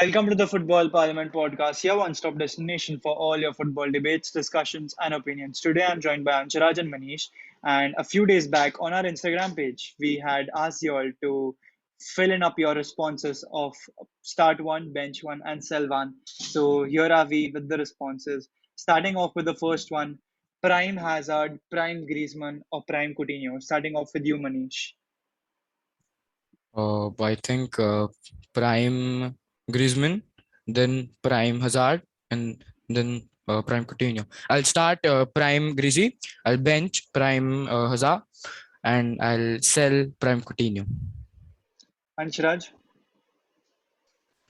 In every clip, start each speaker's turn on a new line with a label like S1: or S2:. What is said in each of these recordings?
S1: Welcome to the Football Parliament podcast, your one stop destination for all your football debates, discussions, and opinions. Today I'm joined by Anshuraj and Manish. And a few days back on our Instagram page, we had asked you all to fill in up your responses of start one, bench one, and sell one. So here are we with the responses. Starting off with the first one, Prime Hazard, Prime Griezmann, or Prime Coutinho. Starting off with you, Manish.
S2: I think Prime Griezmann, then Prime Hazard, and then Prime Coutinho. I'll start Prime Grizzy. I'll bench Prime Hazard, and I'll sell Prime Coutinho.
S1: Anshuraj.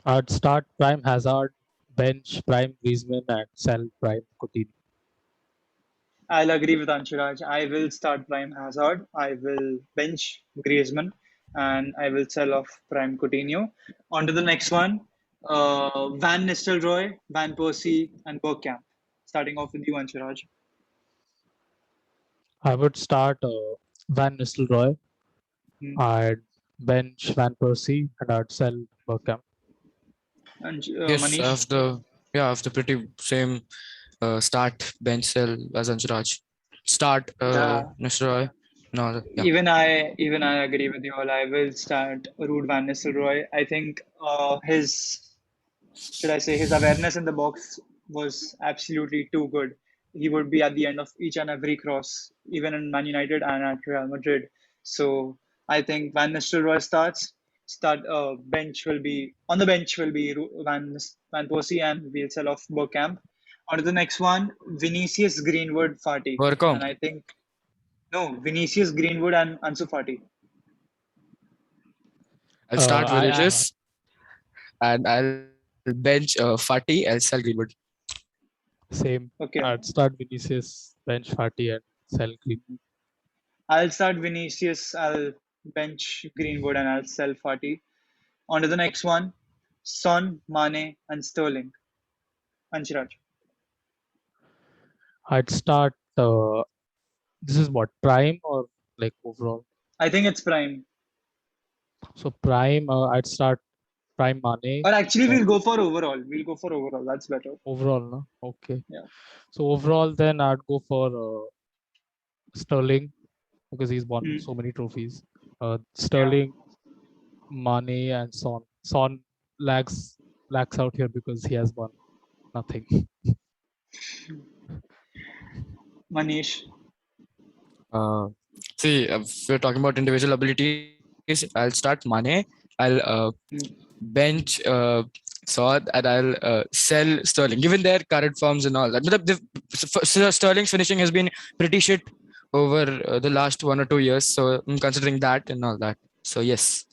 S3: I'd start Prime Hazard, bench Prime Griezmann, and sell Prime Coutinho.
S1: I'll agree with Anshuraj. I will start Prime Hazard. I will bench Griezmann, and I will sell off Prime Coutinho. On to the next one. Van Nistelrooy, Van Persie, and Bergkamp. Starting off with you, Anshuraj.
S3: I would start Van Nistelrooy.
S1: Hmm.
S3: I'd bench Van Persie, and I'd sell Bergkamp.
S1: And
S2: Yes,
S1: Manish.
S2: I have the pretty same start bench sell as Anshuraj. Start
S1: Yeah.
S2: Nisroy. No, yeah.
S1: Even I agree with you all. I will start Ruud van Nistelrooy. I think his awareness in the box was absolutely too good. He would be at the end of each and every cross, even in Man United and at Real Madrid. So I think Van Nistelrooy starts. Start bench will be on the bench will be Van Persie, and we'll sell off Bergkamp. On to the next one, Vinicius Greenwood Fati, and
S2: Bergkamp.
S1: I think no, Vinicius Greenwood and Ansu Fati.
S2: I'll start
S3: I
S2: Vinicius, and I'll bench Fati. I'll sell Greenwood.
S3: Same.
S1: Okay,
S3: I'd start Vinicius, bench Fati, and sell Greenwood.
S1: I'll start Vinicius. I'll bench Greenwood and I'll sell Fati. On to the next one, Son, Mane, and Sterling. Anshiraj.
S3: I'd start. This is what Prime or like overall.
S1: I think it's prime.
S3: So Prime, I'd start Prime Mane.
S1: Or actually,
S3: then
S1: we'll go for overall. We'll go for overall. That's better.
S3: overall, no? Okay.
S1: Yeah.
S3: So overall, then I'd go for Sterling because he's won
S1: Hmm.
S3: so many trophies. Sterling, Mane, and Son. Son lags out here because he has won nothing.
S1: Manish.
S2: See, if we're talking about individual abilities, I'll start Mane. I'll
S1: Hmm.
S2: bench Saad, and I'll sell Sterling. Given their current forms and all that, but Sterling's finishing has been pretty shit over the last 1 or 2 years. So I'm considering that and all that. So yes,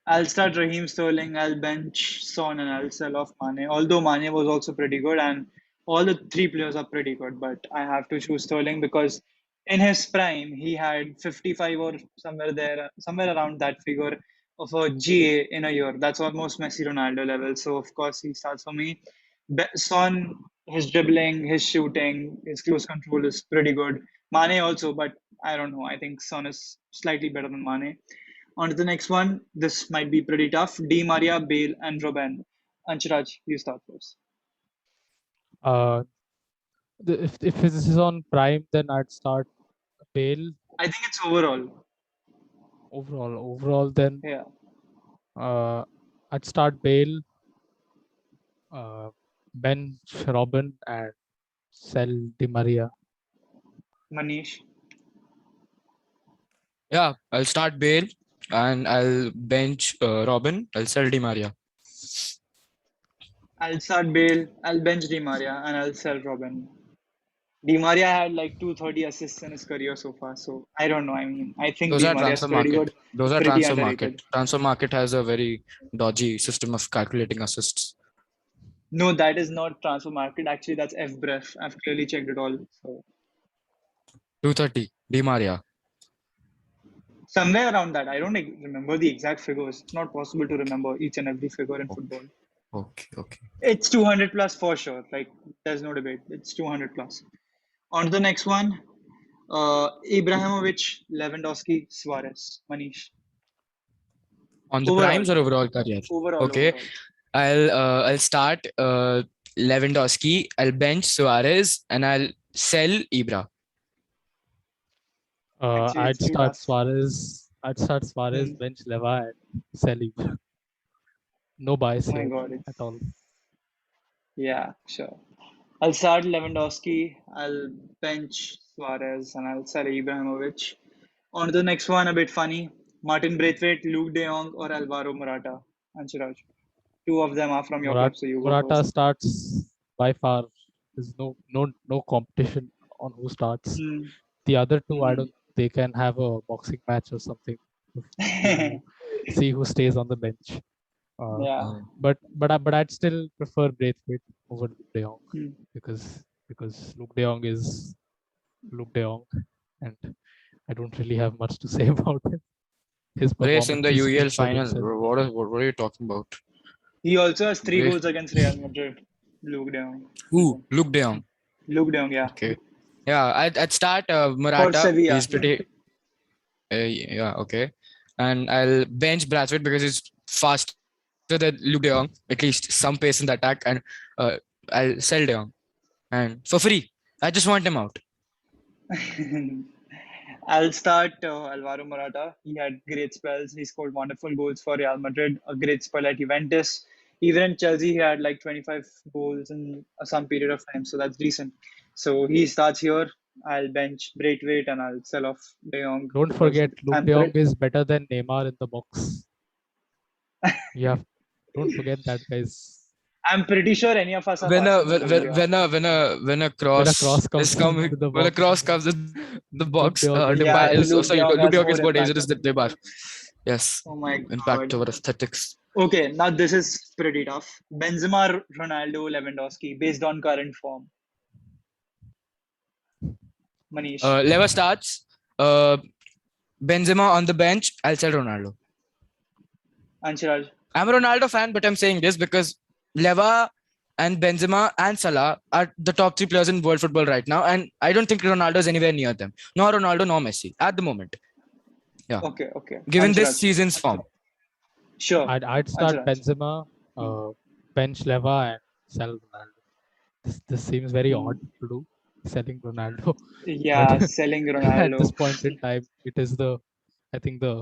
S1: I'll start Raheem Sterling. I'll bench Son and I'll sell off Mane. Although Mane was also pretty good, and all the three players are pretty good, but I have to choose Sterling because in his prime he had 55 or somewhere there, somewhere around that figure of a GA in a year. That's almost Messi Ronaldo level. So of course he starts for me. Son, his dribbling, his shooting, his close control is pretty good. Mane also, but I don't know. I think Son is slightly better than Mane. On to the next one. This might be pretty tough. Di Maria, Bale, and Robben. Anshiraj, you start first.
S3: Uh, if this is on Prime, then I'd start Bale.
S1: I think it's overall.
S3: Overall, then
S1: Yeah.
S3: I'd start Bale, bench Robin, and sell Di Maria.
S1: Manish.
S2: yeah, I'll start Bale and I'll bench Robin. I'll sell Di Maria.
S1: I'll start Bale. I'll bench Di Maria, and I'll sell Robben. Di Maria had like 230 assists in his career so far, so I don't know. I mean, I think
S2: Those
S1: Di
S2: are
S1: Maria is
S2: transfer
S1: pretty
S2: market.
S1: good,
S2: Those are
S1: pretty
S2: transfer market.
S1: underrated.
S2: Transfer market has a very dodgy system of calculating assists.
S1: No, that is not transfer market. Actually, that's FBref. I've clearly checked it all. So
S2: 230 Di Maria.
S1: somewhere around that. I don't remember the exact figures. It's not possible to remember each and every figure in football.
S2: Okay.
S1: It's 200 plus for sure. Like, there's no debate. It's 200 plus. On to the next one. Ibrahimovic, Lewandowski, Suarez. Manish.
S2: On the
S1: Overall.
S2: primes or overall career?
S1: Overall.
S2: Okay. I'll start Lewandowski. I'll bench Suarez and I'll sell Ibra.
S1: Actually,
S3: I'd
S1: it's too
S3: start
S1: tough.
S3: Suarez.
S1: Hmm.
S3: Bench Leva, and sell Ibra. No bias
S1: Oh my
S3: here
S1: God.
S3: at all.
S1: Yeah, sure. I'll start Lewandowski. I'll bench Suarez and I'll sell Ibrahimovic. On to the next one, a bit funny. Martin Braithwaite, Luke De Jong, or Alvaro Morata? Anshiraj. Two of them are from your club, so you go
S3: Morata
S1: first.
S3: starts by far. There's no competition on who starts.
S1: Hmm.
S3: The other two, I
S1: Mhm.
S3: don't. They can have a boxing match or something. See who stays on the bench.
S1: Yeah.
S3: But I'd still prefer Braithwaite over Luke De Jong
S1: Hmm.
S3: because Luke De Jong is Luke De Jong, and I don't really have much to say about him. His
S2: Race in the
S3: performances speak
S2: UEL
S3: for
S2: final.
S3: themselves.
S2: What are you talking about?
S1: He also has 3
S2: Race.
S1: goals against Real Madrid. Luke De Jong.
S2: Who? Luke De Jong.
S1: Luke De Jong, yeah.
S2: Okay. Yeah, I'd start
S1: For
S2: Morata.
S1: Sevilla.
S2: He's pretty. Yeah, okay. And I'll bench Braithwaite because he's faster than Luke De Jong. At least some pace in the attack. And I'll sell De Jong. And for free. I just want him out.
S1: I'll start Alvaro Morata. He had great spells. He scored wonderful goals for Real Madrid, a great spell at Juventus. Even in Chelsea, he had like 25 goals in some period of time, so that's decent. So he starts here. I'll bench Braithwaite and I'll sell off De Jong.
S3: Don't
S1: because
S3: forget, Luke
S1: I'm
S3: De Jong
S1: pretty-
S3: is better than Neymar in the box. Yeah, don't forget that, guys.
S1: I'm pretty sure any of us are
S2: When a
S1: faster than Luke De Jong.
S2: when a
S3: When
S2: cross
S3: a cross comes
S2: is coming,
S3: into the
S2: when a
S3: box,
S2: cross comes in the box,
S3: De Jong is
S1: Yeah,
S2: Depay is
S1: Luke De
S2: sorry,
S1: Jong
S2: Luke
S1: has
S2: De Jong is
S1: more
S2: more
S1: impact
S2: dangerous
S1: on
S2: than
S1: it.
S2: Depay. Yes,
S1: Oh my
S2: impact
S1: God.
S2: over aesthetics.
S1: Okay, now this is pretty tough. Benzema, Ronaldo, Lewandowski, based on current form. Manish.
S2: Leva starts. Benzema on the bench. I'll sell Ronaldo.
S1: Anshiraj.
S2: I'm a Ronaldo fan, but I'm saying this because Leva and Benzema and Salah are the top 3 players in world football right now, and I don't think Ronaldo is anywhere near them. Nor Ronaldo, nor Messi at the moment. Yeah,
S1: Okay.
S2: given this
S1: Anshiraj.
S2: season's form.
S1: Sure.
S3: I'd start
S1: Anshiraj.
S3: Benzema, bench Leva, and sell Ronaldo. This seems very
S1: Hmm.
S3: odd to do, selling Ronaldo.
S1: Yeah,
S3: But
S1: selling
S3: at this
S1: Ronaldo.
S3: point in time, it is I think the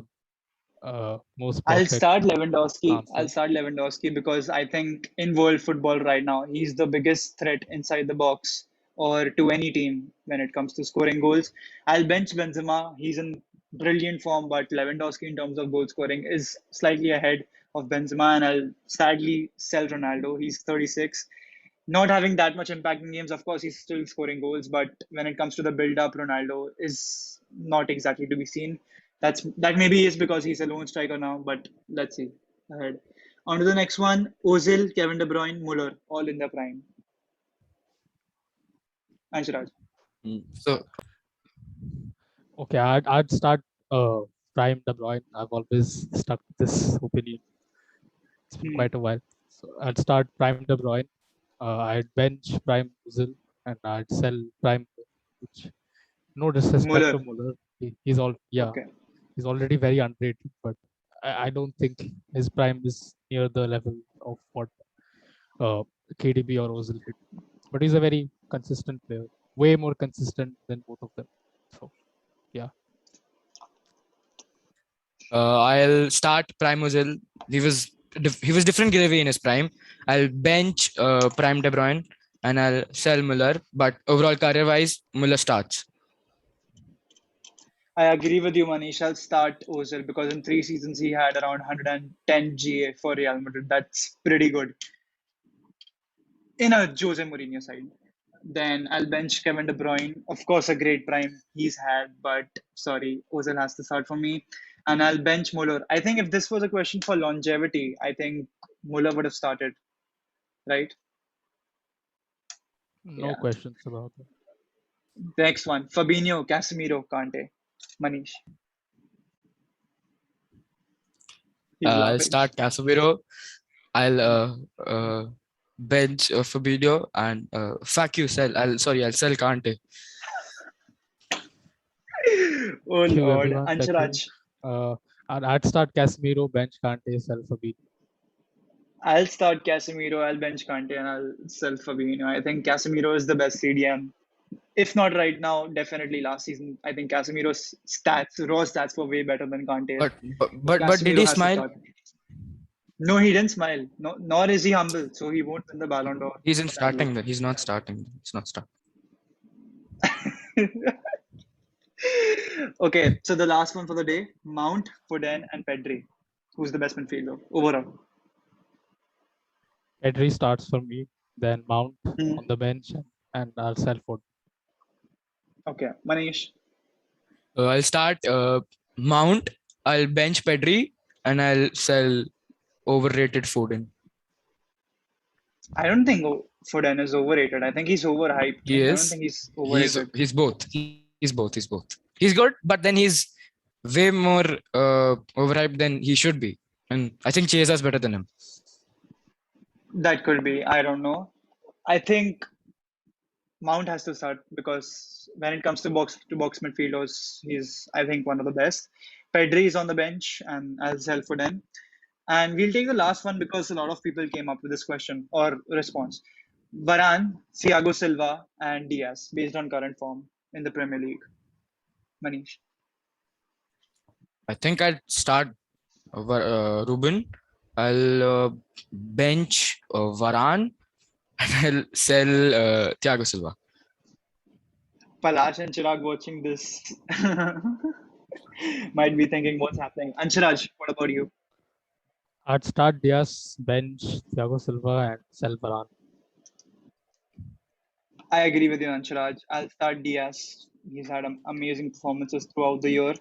S3: most
S1: I'll
S3: perfect
S1: start Lewandowski. I'll
S3: answer.
S1: start Lewandowski because I think in world football right now, he's the biggest threat inside the box or to any team when it comes to scoring goals. I'll bench Benzema. He's in brilliant form, but Lewandowski in terms of goal scoring is slightly ahead of Benzema, and I'll sadly sell Ronaldo. He's 36. Not having that much impact in games, of course, he's still scoring goals, but when it comes to the build-up, Ronaldo is not exactly to be seen. That maybe is because he's a lone striker now, but let's see ahead. On to the next one: Ozil, Kevin De Bruyne, Muller, all in their prime. Anshiraj.
S2: So
S3: Okay, I'd start Prime De Bruyne. I've always stuck with this opinion. It's been quite a while. So I'd start Prime De Bruyne. I'd bench Prime Ozil, and I'd sell Prime, which no disrespect to
S1: Muller.
S3: Muller.
S1: Okay.
S3: He's already very underrated, but I don't think his prime is near the level of what uh, KDB or Ozil did. But he's a very consistent player, way more consistent than both of them. So yeah,
S2: I'll start Prime Ozil. He was different gravy in his prime. I'll bench Prime De Bruyne and I'll sell Muller. But overall career wise, Muller starts.
S1: I agree with you, Manish. I'll start Ozil because in 3 seasons he had around 110 GA for Real Madrid. That's pretty good in a Jose Mourinho side. Then I'll bench Kevin De Bruyne. Of course, a great prime he's had, but sorry, Ozil has to start for me. And I'll bench Muller. I think if this was a question for longevity, I think Muller would have started, right?
S3: no
S1: Yeah.
S3: questions about that.
S1: Next one: Fabinho, Casemiro, Kante, Manish. He's
S2: I'll
S1: laughing.
S2: start Casemiro. I'll bench Fabinho and fuck you, sell. I'll sell Kante.
S1: Oh
S3: Thank you,
S1: Lord,
S3: everyone. Thank you.
S1: Anshiraj.
S3: I'd start Casemiro, bench Kante, sell Fabinho.
S1: I'll start Casemiro, I'll bench Kante, and I'll sell Fabinho. I think Casemiro is the best CDM. If not right now, definitely last season. I think Casemiro's raw stats were way better than Kante's. So
S2: But did
S1: Casemiro
S2: he
S1: has to
S2: smile?
S1: start. No, he didn't smile. No, nor is he humble. So he won't win the Ballon d'Or.
S2: He's in
S1: Sadly.
S2: starting. He's not starting. He's not starting.
S1: Okay, so the last one for the day: Mount, Foden, and Pedri. Who's the best midfielder overall?
S3: Pedri starts for me, then Mount
S1: Hmm.
S3: on the bench, and I'll sell Foden.
S1: Okay, Manish.
S2: I'll start Mount. I'll bench Pedri, and I'll sell overrated Foden.
S1: I don't think Foden is overrated. I think he's overhyped.
S2: He
S1: I don't
S2: is.
S1: think he's overrated.
S2: He's both. He's both. He's both. He's good, but then he's way more overhyped than he should be. And I think Chiesa's better than him.
S1: That could be. I don't know. I think Mount has to start because when it comes to box midfielders, he's I think one of the best. Pedri is on the bench, and I'll sell Foden. And we'll take the last one because a lot of people came up with this question or response. Varane, Thiago Silva, and Diaz based on current form in the Premier League. Manish.
S2: I think I'd start Ruben. I'll bench Varane, and I'll sell Thiago Silva.
S1: Palash and Chirag watching this might be thinking what's happening. Anshiraj, what about you?
S3: I'd start Diaz, bench Thiago Silva, and sell Varane.
S1: I agree with you, Anshiraj. I'll start Diaz. He's had amazing performances throughout the year,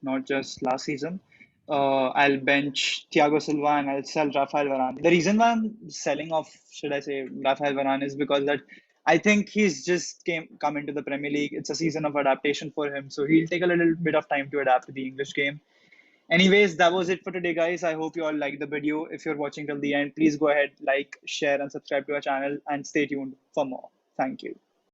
S1: not just last season. I'll bench Thiago Silva and I'll sell Rafael Varane. The reason why I'm selling off, should I say, Rafael Varane is because that I think he's just come into the Premier League. It's a season of adaptation for him, so he'll take a little bit of time to adapt to the English game. Anyways, that was it for today, guys. I hope you all liked the video. If you're watching till the end, please go ahead, like, share, and subscribe to our channel, and stay tuned for more. Thank you.